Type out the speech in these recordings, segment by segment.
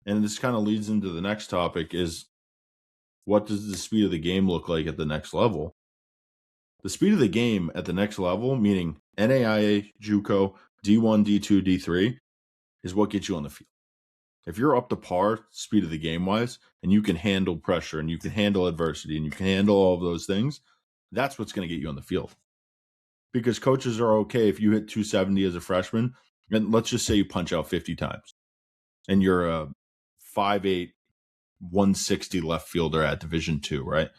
And this kind of leads into the next topic is, what does the speed of the game look like at the next level? The speed of the game at the next level, meaning NAIA, JUCO, D1, D2, D3, is what gets you on the field. If you're up to par, speed of the game wise, and you can handle pressure and you can handle adversity and you can handle all of those things, that's what's going to get you on the field. Because coaches are okay if you hit 270 as a freshman, and let's just say you punch out 50 times, and you're a 5'8", 160 left fielder at Division II, right?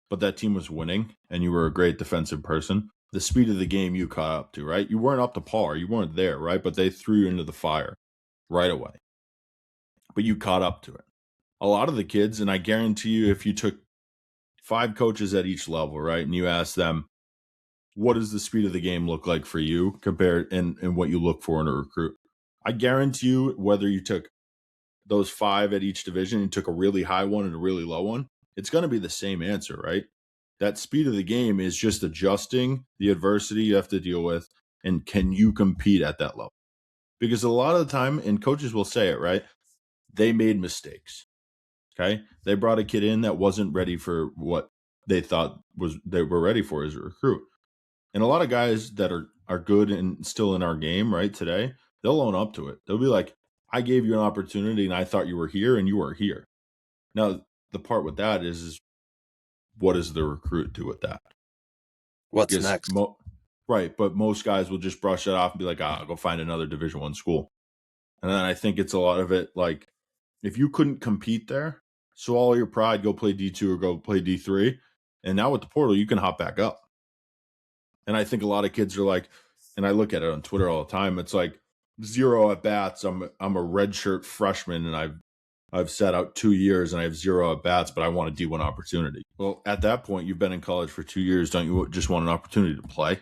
But that team was winning, and you were a great defensive person. The speed of the game you caught up to, right? You weren't up to par. You weren't there, right? But they threw you into the fire right away. But you caught up to it. A lot of the kids, and I guarantee you, if you took 5 coaches at each level, right, and you asked them, what does the speed of the game look like for you compared and what you look for in a recruit? I guarantee you, whether you took those 5 at each division, you took a really high one and a really low one, it's going to be the same answer, right? That speed of the game is just adjusting the adversity you have to deal with, and can you compete at that level? Because a lot of the time, and coaches will say it, right, they made mistakes, okay? They brought a kid in that wasn't ready for what they thought they were ready for as a recruit. And a lot of guys that are good and still in our game right today, they'll own up to it. They'll be like, I gave you an opportunity and I thought you were here and you weren't here. Now, the part with that is what does the recruit do with that? What's next? Right, but most guys will just brush it off and be like, I'll go find another Division I school. And then I think it's a lot of it like, if you couldn't compete there, so all your pride, go play D2 or go play D3. And now with the portal, you can hop back up. And I think a lot of kids are like, and I look at it on Twitter all the time, it's like 0 at bats. I'm a redshirt freshman and I've sat out 2 years and I have 0 at bats, but I want a D1 opportunity. Well, at that point, you've been in college for 2 years. Don't you just want an opportunity to play?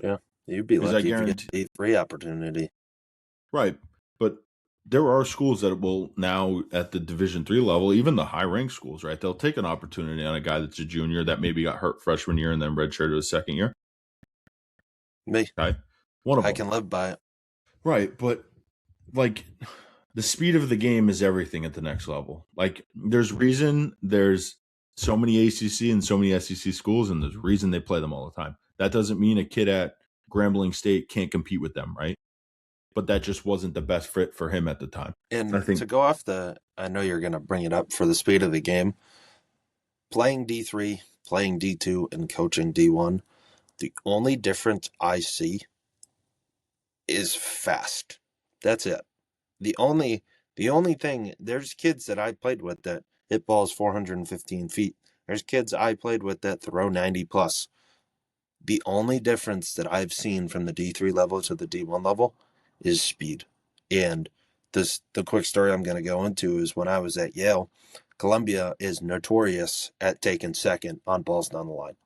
Yeah, you'd be lucky if you get a D3 opportunity. Right, but there are schools that will now at the Division III level, even the high-ranked schools, right? They'll take an opportunity on a guy that's a junior that maybe got hurt freshman year and then redshirted his second year. Me. Okay. One of them. I can live by it. Right, but like the speed of the game is everything at the next level. Like there's so many ACC and so many SEC schools, and there's a reason they play them all the time. That doesn't mean a kid at Grambling State can't compete with them, right? But that just wasn't the best fit for him at the time. And to go off I know you're going to bring it up for the speed of the game, playing D3, playing D2, and coaching D1, the only difference I see is fast. That's it. The only thing, there's kids that I played with that hit balls 415 feet. There's kids I played with that throw 90 plus. The only difference that I've seen from the D3 level to the D1 level is speed. And the quick story I'm going to go into is when I was at Yale, Columbia is notorious at taking second on balls down the line.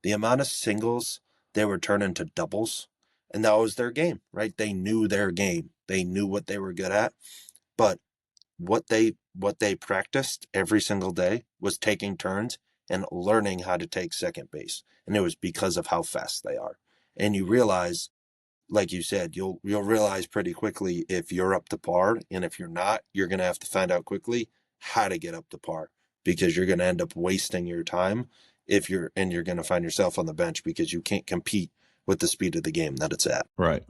The amount of singles they were turning to doubles, and that was their game, right? They knew their game. They knew what they were good at. But what they practiced every single day was taking turns and learning how to take second base. And it was because of how fast they are. And you realize, like you said, you'll realize pretty quickly if you're up to par, and if you're not, you're going to have to find out quickly how to get up to par, because you're going to end up wasting your time you're going to find yourself on the bench because you can't compete with the speed of the game that it's at. Right.